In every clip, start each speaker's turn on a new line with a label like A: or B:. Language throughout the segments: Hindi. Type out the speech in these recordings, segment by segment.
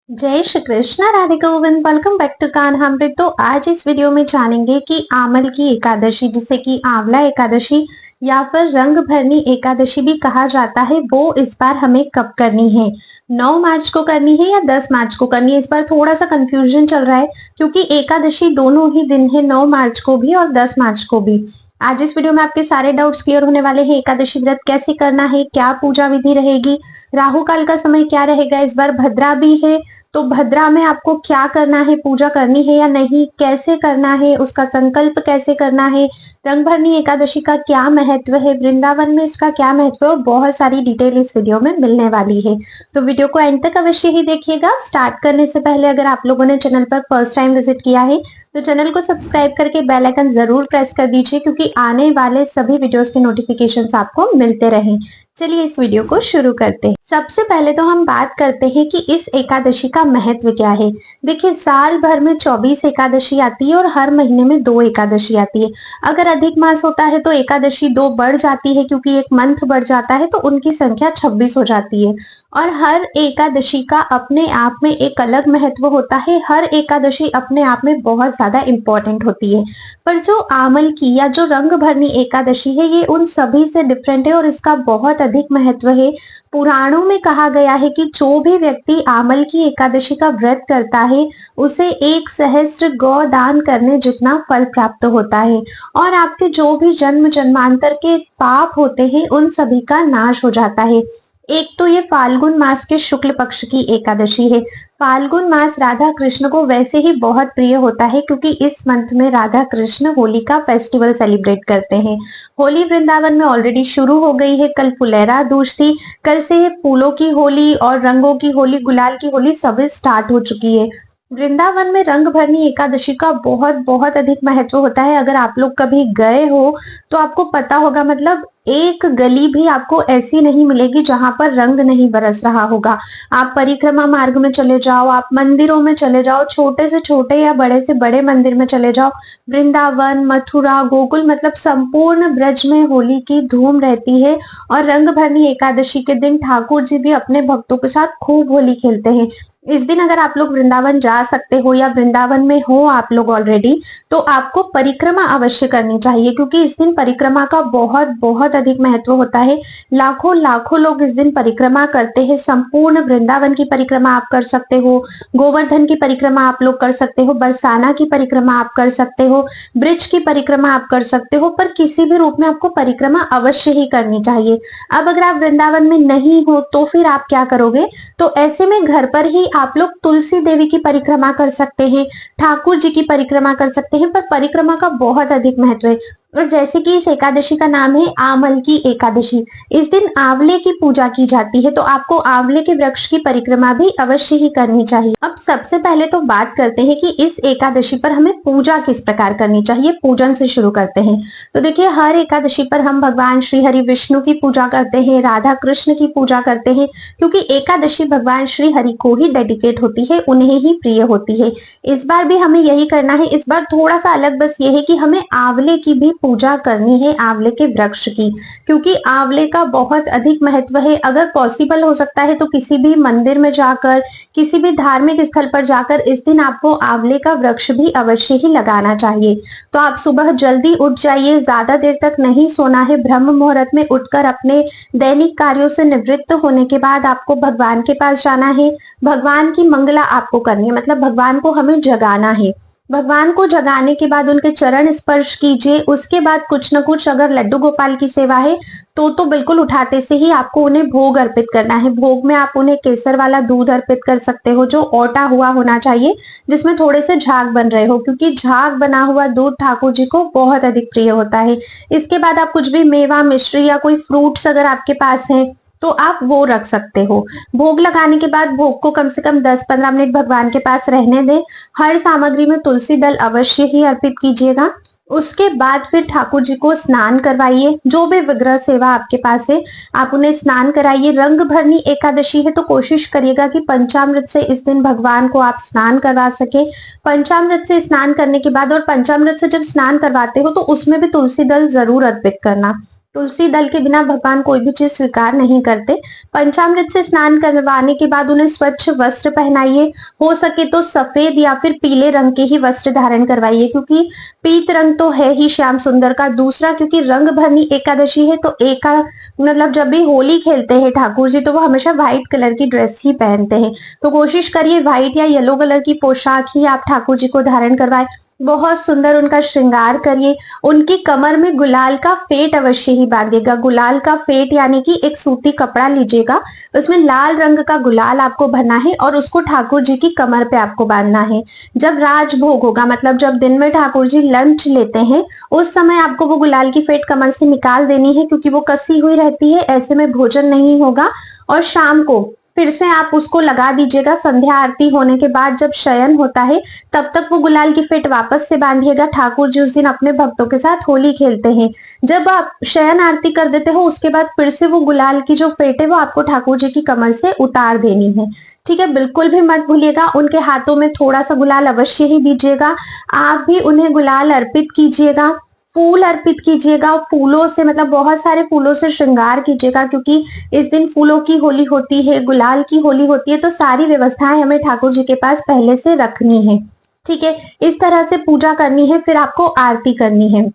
A: जय Shri Krishna, Radhe Govind. Welcome back to Kanhamrit. तो आज इस वीडियो में जानेंगे कि आमल की एकादशी, जिसे कि आंवला एकादशी या फिर रंग भरनी एकादशी भी कहा जाता है, वो इस बार हमें कब करनी है। 9 मार्च को करनी है या 10 मार्च को करनी है। इस बार थोड़ा सा कंफ्यूजन चल रहा है क्योंकि एकादशी दोनों ही दिन है, 9 मार्च को भी और 10 मार्च को भी। आज इस वीडियो में आपके सारे डाउट्स क्लियर होने वाले हैं। एकादशी व्रत कैसे करना है, क्या पूजा विधि रहेगी, राहु काल का समय क्या रहेगा, इस बार भद्रा भी है तो भद्रा में आपको क्या करना है, पूजा करनी है या नहीं, कैसे करना है, उसका संकल्प कैसे करना है, रंगभरनी एकादशी का क्या महत्व है, वृंदावन में इसका क्या महत्व है, और बहुत सारी डिटेल इस वीडियो में मिलने वाली है। तो वीडियो को एंड तक अवश्य ही देखिएगा। स्टार्ट करने से पहले अगर आप लोगों ने चैनल पर फर्स्ट टाइम विजिट किया है तो चैनल को सब्सक्राइब करके बेल आइकन जरूर प्रेस कर दीजिए, क्योंकि आने वाले सभी वीडियोस के नोटिफिकेशंस आपको मिलते रहें। चलिए इस वीडियो को शुरू करते हैं। सबसे पहले तो हम बात करते हैं कि इस एकादशी का महत्व क्या है। देखिए, साल भर में 24 एकादशी आती है और हर महीने में 2 एकादशी आती है। अगर अधिक मास होता है तो एकादशी 2 बढ़ जाती है, क्योंकि एक मंथ बढ़ जाता है तो उनकी संख्या 26 हो जाती है। और हर एकादशी का अपने आप में एक अलग महत्व होता है। हर एकादशी अपने आप में बहुत ज्यादा इंपॉर्टेंट होती है। पर जो आमल की या जो रंग भरनी एकादशी है, ये उन सभी से डिफरेंट है और इसका बहुत अधिक महत्व है। पुराणों में कहा गया है कि जो भी व्यक्ति आमल की एकादशी का व्रत करता है उसे 1 सहस्त्र गौ दान करने जितना फल प्राप्त होता है, और आपके जो भी जन्म जन्मांतर के पाप होते हैं उन सभी का नाश हो जाता है। एक तो ये फाल्गुन मास के शुक्ल पक्ष की एकादशी है। फाल्गुन मास राधा कृष्ण को वैसे ही बहुत प्रिय होता है, क्योंकि इस मंथ में राधा कृष्ण होली का फेस्टिवल सेलिब्रेट करते हैं। होली वृंदावन में ऑलरेडी शुरू हो गई है। कल फुलेरा दूज थी। कल से ये फूलों की होली और रंगों की होली, गुलाल की होली सभी स्टार्ट हो चुकी है। वृंदावन में रंग भरनी एकादशी का बहुत बहुत अधिक महत्व होता है। अगर आप लोग कभी गए हो तो आपको पता होगा, मतलब एक गली भी आपको ऐसी नहीं मिलेगी जहां पर रंग नहीं बरस रहा होगा। आप परिक्रमा मार्ग में चले जाओ, आप मंदिरों में चले जाओ, छोटे से छोटे या बड़े से बड़े मंदिर में चले जाओ, वृंदावन, मथुरा, गोकुल, मतलब संपूर्ण ब्रज में होली की धूम रहती है। और रंग भरनी एकादशी के दिन ठाकुर जी भी अपने भक्तों के साथ खूब होली खेलते हैं। इस दिन अगर आप लोग वृंदावन जा सकते हो या वृंदावन में हो आप लोग ऑलरेडी, तो आपको परिक्रमा अवश्य करनी चाहिए, क्योंकि इस दिन परिक्रमा का बहुत बहुत अधिक महत्व होता है। लाखों लाखों लोग इस दिन परिक्रमा करते हैं। संपूर्ण वृंदावन की परिक्रमा आप कर सकते हो, गोवर्धन की परिक्रमा आप लोग कर सकते हो, बरसाना की परिक्रमा आप कर सकते हो, ब्रिज की परिक्रमा आप कर सकते हो, पर किसी भी रूप में आपको परिक्रमा अवश्य ही करनी चाहिए। अब अगर आप वृंदावन में नहीं हो तो फिर आप क्या करोगे, तो ऐसे में घर पर ही आप लोग तुलसी देवी की परिक्रमा कर सकते हैं, ठाकुर जी की परिक्रमा कर सकते हैं। पर परिक्रमा का बहुत अधिक महत्व है। और जैसे कि इस एकादशी का नाम है आमल की एकादशी, इस दिन आंवले की पूजा की जाती है, तो आपको आंवले के वृक्ष की परिक्रमा भी अवश्य ही करनी चाहिए। अब सबसे पहले तो बात करते हैं कि इस एकादशी पर हमें पूजा किस प्रकार करनी चाहिए। पूजन से शुरू करते हैं। तो देखिए, हर एकादशी पर हम भगवान श्री हरि विष्णु की पूजा करते हैं, राधा कृष्ण की पूजा करते हैं, क्योंकि एकादशी भगवान श्री हरि को ही डेडिकेट होती है, उन्हें ही प्रिय होती है। इस बार भी हमें यही करना है। इस बार थोड़ा सा अलग बस ये है कि हमें आंवले की भी पूजा करनी है, आंवले के वृक्ष की, क्योंकि आंवले का बहुत अधिक महत्व है। अगर पॉसिबल हो सकता है तो किसी भी मंदिर में जाकर, किसी भी धार्मिक स्थल पर जाकर इस दिन आपको आंवले का वृक्ष भी अवश्य ही लगाना चाहिए। तो आप सुबह जल्दी उठ जाइए, ज्यादा देर तक नहीं सोना है। ब्रह्म मुहूर्त में उठकर अपने दैनिक कार्यों से निवृत्त होने के बाद आपको भगवान के पास जाना है। भगवान की मंगला आपको करनी है, मतलब भगवान को हमें जगाना है। भगवान को जगाने के बाद उनके चरण स्पर्श कीजिए। उसके बाद कुछ न कुछ, अगर लड्डू गोपाल की सेवा है तो बिल्कुल उठाते से ही आपको उन्हें भोग अर्पित करना है। भोग में आप उन्हें केसर वाला दूध अर्पित कर सकते हो, जो ओटा हुआ होना चाहिए, जिसमें थोड़े से झाग बन रहे हो, क्योंकि झाग बना हुआ दूध ठाकुर जी को बहुत अधिक प्रिय होता है। इसके बाद आप कुछ भी मेवा, मिश्री या कोई फ्रूट्स अगर आपके पास है तो आप वो रख सकते हो। भोग लगाने के बाद भोग को कम से कम 10-15 मिनट भगवान के पास रहने दें। हर सामग्री में तुलसी दल अवश्य ही अर्पित कीजिएगा। उसके बाद फिर ठाकुर जी को स्नान करवाइए। जो भी विग्रह सेवा आपके पास है आप उन्हें स्नान कराइए। रंग भरनी एकादशी है तो कोशिश करिएगा कि पंचामृत से इस दिन भगवान को आप स्नान करवा सके। पंचामृत से स्नान करने के बाद, और पंचामृत से जब स्नान करवाते हो तो उसमें भी तुलसी दल जरूर अर्पित करना। तुलसी दल के बिना भगवान कोई भी चीज स्वीकार नहीं करते। पंचामृत से स्नान करवाने के बाद उन्हें स्वच्छ वस्त्र पहनाइए। हो सके तो सफेद या फिर पीले रंग के ही वस्त्र धारण करवाइए, क्योंकि पीत रंग तो है ही श्याम सुंदर का। दूसरा, क्योंकि रंग भरनी एकादशी है, तो मतलब जब भी होली खेलते हैं ठाकुर जी, तो वो हमेशा व्हाइट कलर की ड्रेस ही पहनते हैं। तो कोशिश करिए व्हाइट या येलो कलर की पोशाक ही आप ठाकुर जी को धारण करवाएं। बहुत सुंदर उनका श्रृंगार करिए। उनकी कमर में गुलाल का फेट अवश्य ही बांधिएगा। गुलाल का फेट यानी कि एक सूती कपड़ा लीजिएगा, उसमें लाल रंग का गुलाल आपको भरना है और उसको ठाकुर जी की कमर पे आपको बांधना है। जब राजभोग होगा, मतलब जब दिन में ठाकुर जी लंच लेते हैं, उस समय आपको वो गुलाल की फेट कमर से निकाल देनी है, क्योंकि वो कसी हुई रहती है, ऐसे में भोजन नहीं होगा। और शाम को फिर से आप उसको लगा दीजिएगा। संध्या आरती होने के बाद जब शयन होता है, तब तक वो गुलाल की फेट वापस से बांधिएगा। ठाकुर जी उस दिन अपने भक्तों के साथ होली खेलते हैं। जब आप शयन आरती कर देते हो, उसके बाद फिर से वो गुलाल की जो फेट है वो आपको ठाकुर जी की कमर से उतार देनी है। ठीक है, बिल्कुल भी मत भूलिएगा। उनके हाथों में थोड़ा सा गुलाल अवश्य ही दीजिएगा। आप भी उन्हें गुलाल अर्पित कीजिएगा। फूल अर्पित कीजिएगा। फूलों से, मतलब बहुत सारे फूलों से श्रृंगार कीजिएगा, क्योंकि इस दिन फूलों की होली होती है, गुलाल की होली होती है। तो सारी व्यवस्थाएं हमें ठाकुर जी के पास पहले से रखनी है। ठीक है, इस तरह से पूजा करनी है, फिर आपको आरती करनी है।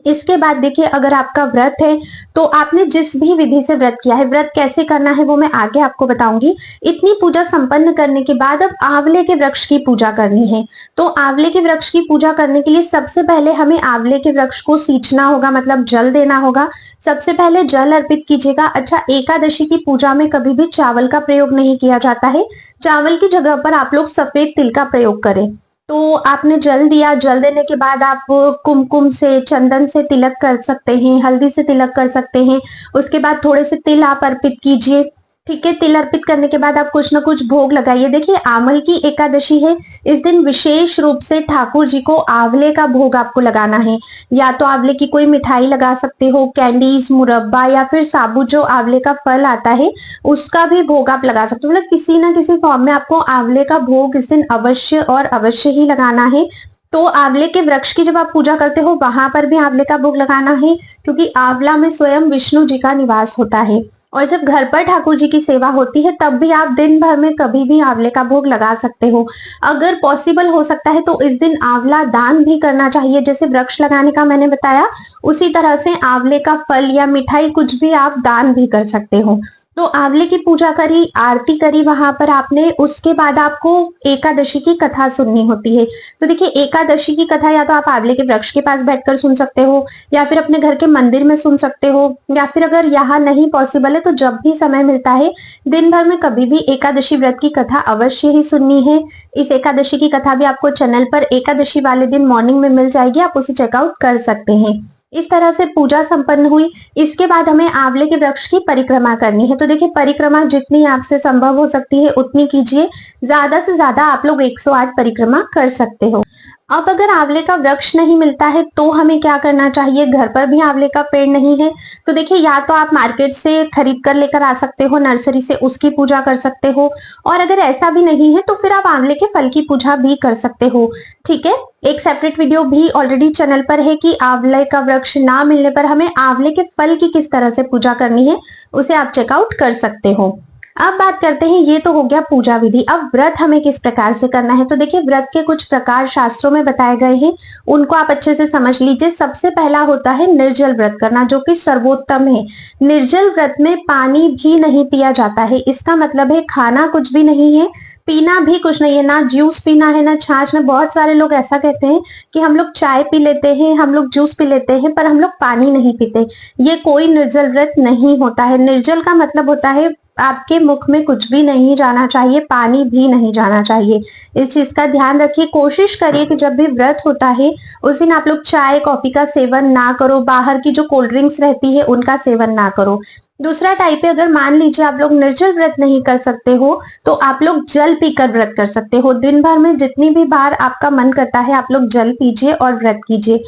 A: इसके बाद देखिए, अगर आपका व्रत है तो आपने जिस भी विधि से व्रत किया है, व्रत कैसे करना है वो मैं आगे आपको बताऊंगी। इतनी पूजा संपन्न करने के बाद अब आंवले के वृक्ष की पूजा करनी है। तो आंवले के वृक्ष की पूजा करने के लिए सबसे पहले हमें आंवले के वृक्ष को सींचना होगा, मतलब जल देना होगा। सबसे पहले जल अर्पित कीजिएगा। अच्छा, एकादशी की पूजा में कभी भी चावल का प्रयोग नहीं किया जाता है। चावल की जगह पर आप लोग सफेद तिल का प्रयोग करें। तो आपने जल दिया, जल देने के बाद आप कुमकुम से, चंदन से तिलक कर सकते हैं, हल्दी से तिलक कर सकते हैं। उसके बाद थोड़े से तिल आप अर्पित कीजिए। ठीक है, तिल अर्पित करने के बाद आप कुछ ना कुछ भोग लगाइए। देखिए, आंवल की एकादशी है, इस दिन विशेष रूप से ठाकुर जी को आंवले का भोग आपको लगाना है। या तो आंवले की कोई मिठाई लगा सकते हो, कैंडीज, मुरब्बा, या फिर साबुत जो आंवले का फल आता है उसका भी भोग आप लगा सकते हो। मतलब किसी ना किसी फॉर्म में आपको आंवले का भोग इस दिन अवश्य और अवश्य ही लगाना है। तो आंवले के वृक्ष की जब आप पूजा करते हो, वहां पर भी आंवले का भोग लगाना है, क्योंकि आंवला में स्वयं विष्णु जी का निवास होता है। और जब घर पर ठाकुर जी की सेवा होती है, तब भी आप दिन भर में कभी भी आंवले का भोग लगा सकते हो। अगर पॉसिबल हो सकता है तो इस दिन आंवला दान भी करना चाहिए। जैसे वृक्ष लगाने का मैंने बताया, उसी तरह से आंवले का फल या मिठाई कुछ भी आप दान भी कर सकते हो। तो आंवले की पूजा करी, आरती करी वहां पर आपने, उसके बाद आपको एकादशी की कथा सुननी होती है। तो देखिए, एकादशी की कथा या तो आप आंवले के वृक्ष के पास बैठकर सुन सकते हो, या फिर अपने घर के मंदिर में सुन सकते हो, या फिर अगर यहाँ नहीं पॉसिबल है तो जब भी समय मिलता है दिन भर में कभी भी एकादशी व्रत की कथा अवश्य ही सुननी है। इस एकादशी की कथा भी आपको चैनल पर एकादशी वाले दिन मॉर्निंग में मिल जाएगी, आप उसे चेकआउट कर सकते हैं। इस तरह से पूजा संपन्न हुई। इसके बाद हमें आंवले के वृक्ष की परिक्रमा करनी है। तो देखिए, परिक्रमा जितनी आपसे संभव हो सकती है उतनी कीजिए। ज्यादा से ज्यादा आप लोग 108 परिक्रमा कर सकते हो। अब अगर आंवले का वृक्ष नहीं मिलता है तो हमें क्या करना चाहिए? घर पर भी आंवले का पेड़ नहीं है तो देखिए, या तो आप मार्केट से खरीद कर लेकर आ सकते हो, नर्सरी से, उसकी पूजा कर सकते हो। और अगर ऐसा भी नहीं है तो फिर आप आंवले के फल की पूजा भी कर सकते हो। ठीक है, एक सेपरेट वीडियो भी ऑलरेडी चैनल पर है कि आंवले का वृक्ष ना मिलने पर हमें आंवले के फल की किस तरह से पूजा करनी है, उसे आप चेकआउट कर सकते हो। अब बात करते हैं, ये तो हो गया पूजा विधि। अब व्रत हमें किस प्रकार से करना है? तो देखिए, व्रत के कुछ प्रकार शास्त्रों में बताए गए हैं, उनको आप अच्छे से समझ लीजिए। सबसे पहला होता है निर्जल व्रत करना, जो कि सर्वोत्तम है। निर्जल व्रत में पानी भी नहीं पिया जाता है। इसका मतलब है खाना कुछ भी नहीं है, पीना भी कुछ नहीं है, ना जूस पीना है, ना छाछ। ना, बहुत सारे लोग ऐसा कहते हैं कि हम लोग चाय पी लेते हैं, हम लोग जूस पी लेते हैं, पर हम लोग पानी नहीं पीते। ये कोई निर्जल व्रत नहीं होता है। निर्जल का मतलब होता है आपके मुख में कुछ भी नहीं जाना चाहिए, पानी भी नहीं जाना चाहिए। इस चीज का ध्यान रखिए। कोशिश करिए कि जब भी व्रत होता है उस दिन आप लोग चाय कॉफी का सेवन ना करो, बाहर की जो कोल्ड ड्रिंक्स रहती है उनका सेवन ना करो। दूसरा टाइप है, अगर मान लीजिए आप लोग निर्जल व्रत नहीं कर सकते हो तो आप लोग जल पीकर व्रत कर सकते हो। दिन भर में जितनी भी बार आपका मन करता है आप लोग जल पीजिए और व्रत कीजिए।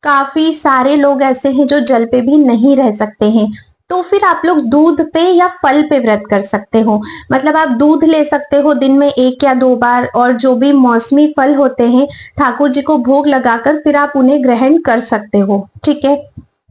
A: काफी सारे लोग ऐसे हैं जो जल पे भी नहीं रह सकते हैं, तो फिर आप लोग दूध पे या फल पे व्रत कर सकते हो। मतलब आप दूध ले सकते हो दिन में 1 या 2 बार, और जो भी मौसमी फल होते हैं ठाकुर जी को भोग लगाकर फिर आप उन्हें ग्रहण कर सकते हो। ठीक है,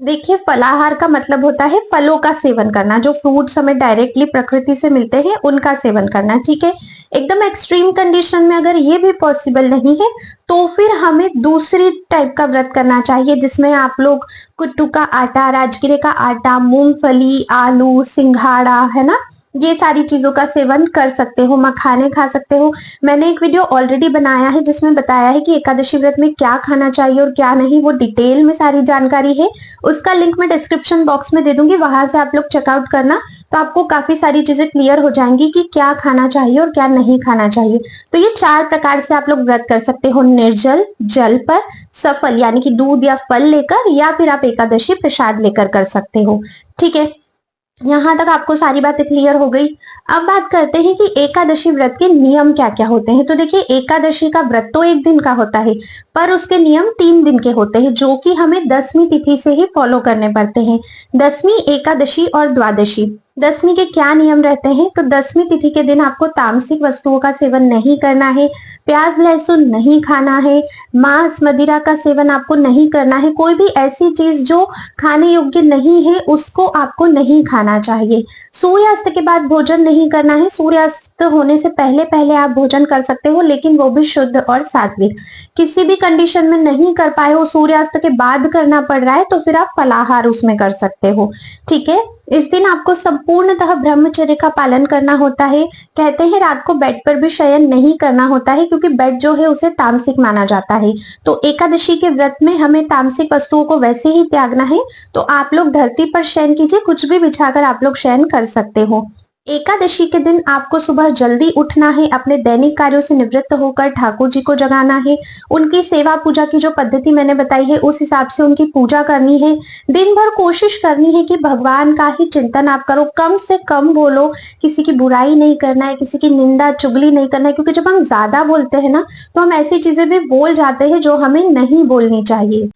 A: देखिए, फलाहार का मतलब होता है फलों का सेवन करना, जो फ्रूट्स हमें डायरेक्टली प्रकृति से मिलते हैं उनका सेवन करना, ठीक है। एकदम एक्सट्रीम कंडीशन में अगर ये भी पॉसिबल नहीं है तो फिर हमें दूसरी टाइप का व्रत करना चाहिए, जिसमें आप लोग कुट्टू का आटा, राजगिरे का आटा, मूंगफली, आलू, सिंघाड़ा, है ना, ये सारी चीजों का सेवन कर सकते हो, मखाने खा सकते हो। मैंने एक वीडियो ऑलरेडी बनाया है जिसमें बताया है कि एकादशी व्रत में क्या खाना चाहिए और क्या नहीं, वो डिटेल में सारी जानकारी है। उसका लिंक मैं डिस्क्रिप्शन बॉक्स में दे दूंगी, वहां से आप लोग चेकआउट करना, तो आपको काफी सारी चीजें क्लियर हो जाएंगी कि क्या खाना चाहिए और क्या नहीं खाना चाहिए। तो ये 4 प्रकार से आप लोग व्रत कर सकते हो, निर्जल, जल पर, सफल यानी कि दूध या फल लेकर, या फिर आप एकादशी प्रसाद लेकर कर सकते हो, ठीक है। यहाँ तक आपको सारी बातें क्लियर हो गई। अब बात करते हैं कि एकादशी व्रत के नियम क्या क्या होते हैं। तो देखिए, एकादशी का व्रत तो एक दिन का होता है, पर उसके नियम 3 दिन के होते हैं, जो कि हमें 10वीं तिथि से ही फॉलो करने पड़ते हैं। 10वीं, एकादशी और द्वादशी। 10वीं के क्या नियम रहते हैं? तो 10वीं तिथि के दिन आपको तामसिक वस्तुओं का सेवन नहीं करना है, प्याज लहसुन नहीं खाना है, मांस मदिरा का सेवन आपको नहीं करना है, कोई भी ऐसी चीज जो खाने योग्य नहीं है उसको आपको नहीं खाना चाहिए। सूर्यास्त के बाद भोजन नहीं करना है, सूर्यास्त होने से पहले पहले आप भोजन कर सकते हो, लेकिन वो भी शुद्ध और सात्विक। किसी भी कंडीशन में नहीं कर पाए हो, सूर्यास्त के बाद करना पड़ रहा है, तो फिर आप फलाहार उसमें कर सकते हो, ठीक है। इस दिन आपको संपूर्णतः ब्रह्मचर्य का पालन करना होता है। कहते हैं रात को बेड पर भी शयन नहीं करना होता है, क्योंकि बेड जो है उसे तामसिक माना जाता है। तो एकादशी के व्रत में हमें तामसिक वस्तुओं को वैसे ही त्यागना है। तो आप लोग धरती पर शयन कीजिए, कुछ भी बिछाकर आप लोग शयन कर सकते हो। एकादशी के दिन आपको सुबह जल्दी उठना है, अपने दैनिक कार्यों से निवृत्त होकर ठाकुर जी को जगाना है, उनकी सेवा पूजा की जो पद्धति मैंने बताई है उस हिसाब से उनकी पूजा करनी है। दिन भर कोशिश करनी है कि भगवान का ही चिंतन आप करो, कम से कम बोलो, किसी की बुराई नहीं करना है, किसी की निंदा चुगली नहीं करना है, क्योंकि जब हम ज्यादा बोलते हैं ना तो हम ऐसी चीजें भी बोल जाते हैं जो हमें नहीं बोलनी चाहिए।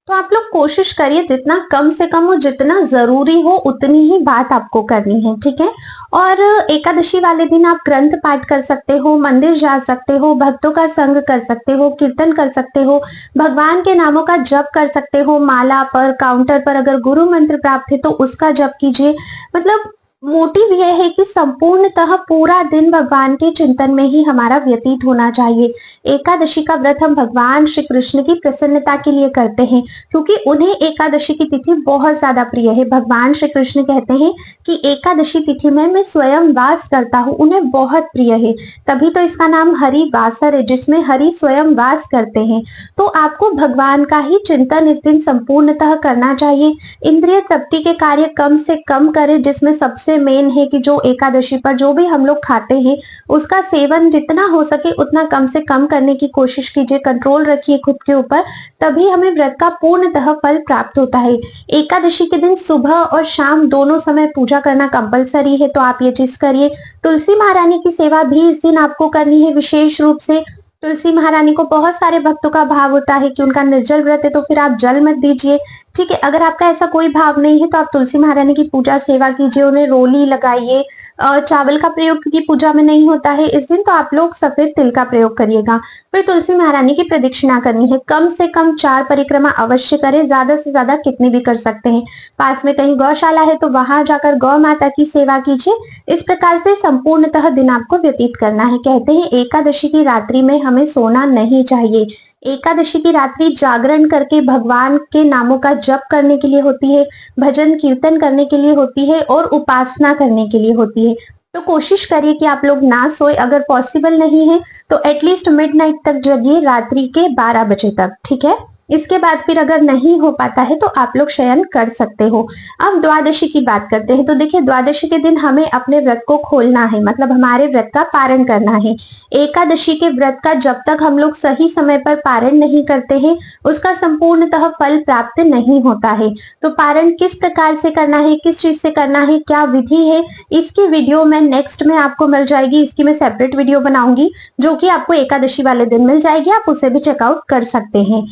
A: तो आप लोग कोशिश करिए जितना कम से कम हो, जितना जरूरी हो उतनी ही बात आपको करनी है, ठीक है। और एकादशी वाले दिन आप ग्रंथ पाठ कर सकते हो, मंदिर जा सकते हो, भक्तों का संग कर सकते हो, कीर्तन कर सकते हो, भगवान के नामों का जप कर सकते हो, माला पर, काउंटर पर अगर गुरु मंत्र प्राप्त है तो उसका जप कीजिए। मतलब मोटिव यह है कि संपूर्णतः पूरा दिन भगवान के चिंतन में ही हमारा व्यतीत होना चाहिए। एकादशी का व्रत हम भगवान श्री कृष्ण की प्रसन्नता के लिए करते हैं, क्योंकि उन्हें एकादशी की तिथि बहुत ज्यादा प्रिय है। भगवान श्री कृष्ण कहते हैं कि एकादशी तिथि में मैं स्वयं वास करता हूँ, उन्हें बहुत प्रिय है, तभी तो इसका नाम हरि वासर है, जिसमें हरि स्वयं वास करते हैं। तो आपको भगवान का ही चिंतन इस दिन संपूर्णतः करना चाहिए। इंद्रिय तृप्ति के कार्य कम से कम करें, जिसमें सबसे मेन है कि जो एकादशी पर जो भी हम लोग खाते हैं उसका सेवन जितना हो सके उतना कम से कम करने की कोशिश कीजिए, कंट्रोल रखिए खुद के ऊपर, तभी हमें व्रत का पूर्णतः फल प्राप्त होता है। एकादशी के दिन सुबह और शाम दोनों समय पूजा करना कंपलसरी है, तो आप ये चीज करिए। तुलसी महारानी की सेवा भी इस दिन आपको करनी है विशेष रूप से। तुलसी महारानी को बहुत सारे भक्तों का भाव होता है कि उनका निर्जल व्रत है, तो फिर आप जल मत दीजिए, ठीक है। अगर आपका ऐसा कोई भाव नहीं है तो आप तुलसी महारानी की पूजा सेवा कीजिए, उन्हें रोली लगाइए। चावल का प्रयोग की पूजा में नहीं होता है इस दिन, तो आप लोग सफेद तिल का प्रयोग करिएगा। फिर तुलसी महारानी की प्रदक्षिणा करनी है, कम से कम 4 परिक्रमा अवश्य करें, ज्यादा से ज्यादा कितनी भी कर सकते हैं। पास में कहीं गौशाला है तो वहां जाकर गौ माता की सेवा कीजिए। इस प्रकार से संपूर्णतः दिन आपको व्यतीत करना है। कहते हैं एकादशी की रात्रि में हमें सोना नहीं चाहिए। एकादशी की रात्रि जागरण करके भगवान के नामों का जप करने के लिए होती है, भजन कीर्तन करने के लिए होती है और उपासना करने के लिए होती है। तो कोशिश करिए कि आप लोग ना सोए, अगर पॉसिबल नहीं है तो एटलीस्ट मिडनाइट तक जगिए, रात्रि के 12 बजे तक, ठीक है। इसके बाद फिर अगर नहीं हो पाता है तो आप लोग शयन कर सकते हो। अब द्वादशी की बात करते हैं। तो देखिए, द्वादशी के दिन हमें अपने व्रत को खोलना है, मतलब हमारे व्रत का पारण करना है। एकादशी के व्रत का जब तक हम लोग सही समय पर पारण नहीं करते हैं उसका संपूर्णतः फल प्राप्त नहीं होता है। तो पारण किस प्रकार से करना है, किस चीज से करना है, क्या विधि है, इसकी वीडियो मैं नेक्स्ट में आपको मिल जाएगी। इसकी मैं सेपरेट वीडियो बनाऊंगी जो कि आपको एकादशी वाले दिन मिल जाएगी, आप उसे भी चेकआउट कर सकते हैं।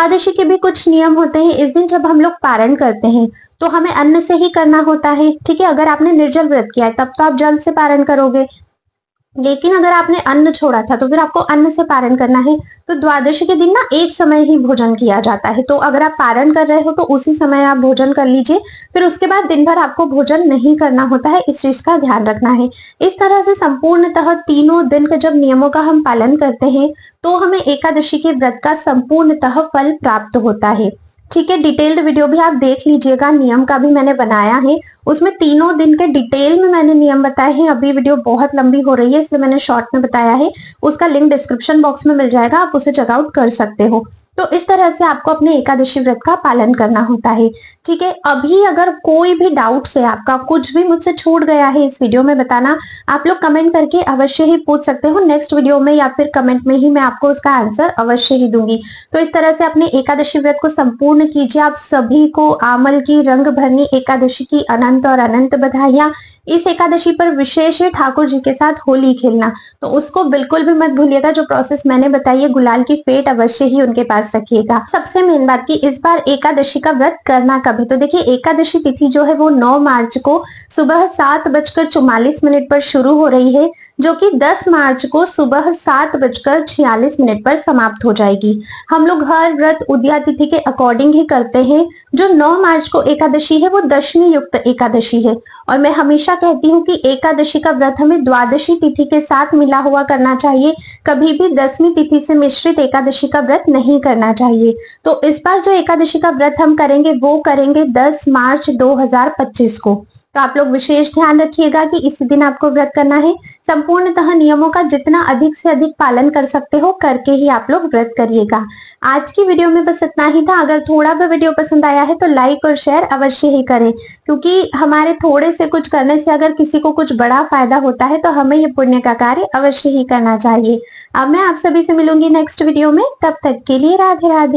A: द्वादशी के भी कुछ नियम होते हैं। इस दिन जब हम लोग पारण करते हैं तो हमें अन्न से ही करना होता है, ठीक है। अगर आपने निर्जल व्रत किया है तब तो आप जल से पारण करोगे, लेकिन अगर आपने अन्न छोड़ा था तो फिर आपको अन्न से पारण करना है। तो द्वादशी के दिन ना एक समय ही भोजन किया जाता है, तो अगर आप पारण कर रहे हो तो उसी समय आप भोजन कर लीजिए। फिर उसके बाद दिन भर आपको भोजन नहीं करना होता है, इस चीज का ध्यान रखना है। इस तरह से संपूर्णतः तीनों दिन के जब नियमों का हम पालन करते हैं तो हमें एकादशी के व्रत का संपूर्णतः फल प्राप्त होता है। ठीक है, डिटेल्ड वीडियो भी आप देख लीजिएगा, नियम का भी मैंने बनाया है, उसमें तीनों दिन के डिटेल में मैंने नियम बताए हैं। अभी वीडियो बहुत लंबी हो रही है इसलिए मैंने शॉर्ट में बताया है, उसका लिंक डिस्क्रिप्शन बॉक्स में मिल जाएगा, आप उसे चेकआउट कर सकते हो। तो इस तरह से आपको अपने एकादशी व्रत का पालन करना होता है। ठीक है, अभी अगर कोई भी डाउट है आपका, कुछ भी मुझसे छूट गया है इस वीडियो में बताना, आप लोग कमेंट करके अवश्य ही पूछ सकते हो नेक्स्ट वीडियो में, या फिर कमेंट में ही मैं आपको उसका आंसर अवश्य ही दूंगी। तो इस तरह से अपने एकादशी व्रत को संपूर्ण कीजिए। आप सभी को आमल की रंग भरनी एकादशी की अनंत और अनंत बधाइयां। इस एकादशी पर विशेष है ठाकुर जी के साथ होली खेलना, तो उसको बिल्कुल भी मत भूलिएगा। जो प्रोसेस मैंने बताई है, गुलाल की फेट अवश्य ही उनके पास रखिएगा। सबसे मेन बात की इस बार एकादशी का व्रत करना कभी, तो देखिए एकादशी तिथि जो है वो 9 मार्च को सुबह 7:44 पर शुरू हो रही है, जो कि 10 मार्च को सुबह 7:46 पर समाप्त हो जाएगी। हम लोग हर व्रत उदया तिथि के अकॉर्डिंग ही करते हैं। जो 9 मार्च को एकादशी है वो दशमी युक्त एकादशी है, और मैं हमेशा कहती हूँ कि एकादशी का व्रत हमें द्वादशी तिथि के साथ मिला हुआ करना चाहिए, कभी भी 10वीं तिथि से मिश्रित एकादशी का व्रत नहीं करना चाहिए। तो इस बार जो एकादशी का व्रत हम करेंगे वो करेंगे 10 मार्च 2025 को। तो आप लोग विशेष ध्यान रखिएगा कि इसी दिन आपको व्रत करना है। संपूर्णतः नियमों का जितना अधिक से अधिक पालन कर सकते हो करके ही आप लोग व्रत करिएगा। आज की वीडियो में बस इतना ही था। अगर थोड़ा भी वीडियो पसंद आया है तो लाइक और शेयर अवश्य ही करें, क्योंकि हमारे थोड़े से कुछ करने से अगर किसी को कुछ बड़ा फायदा होता है तो हमें ये पुण्य का कार्य अवश्य ही करना चाहिए। अब मैं आप सभी से मिलूंगी नेक्स्ट वीडियो में, तब तक के लिए राधे राधे।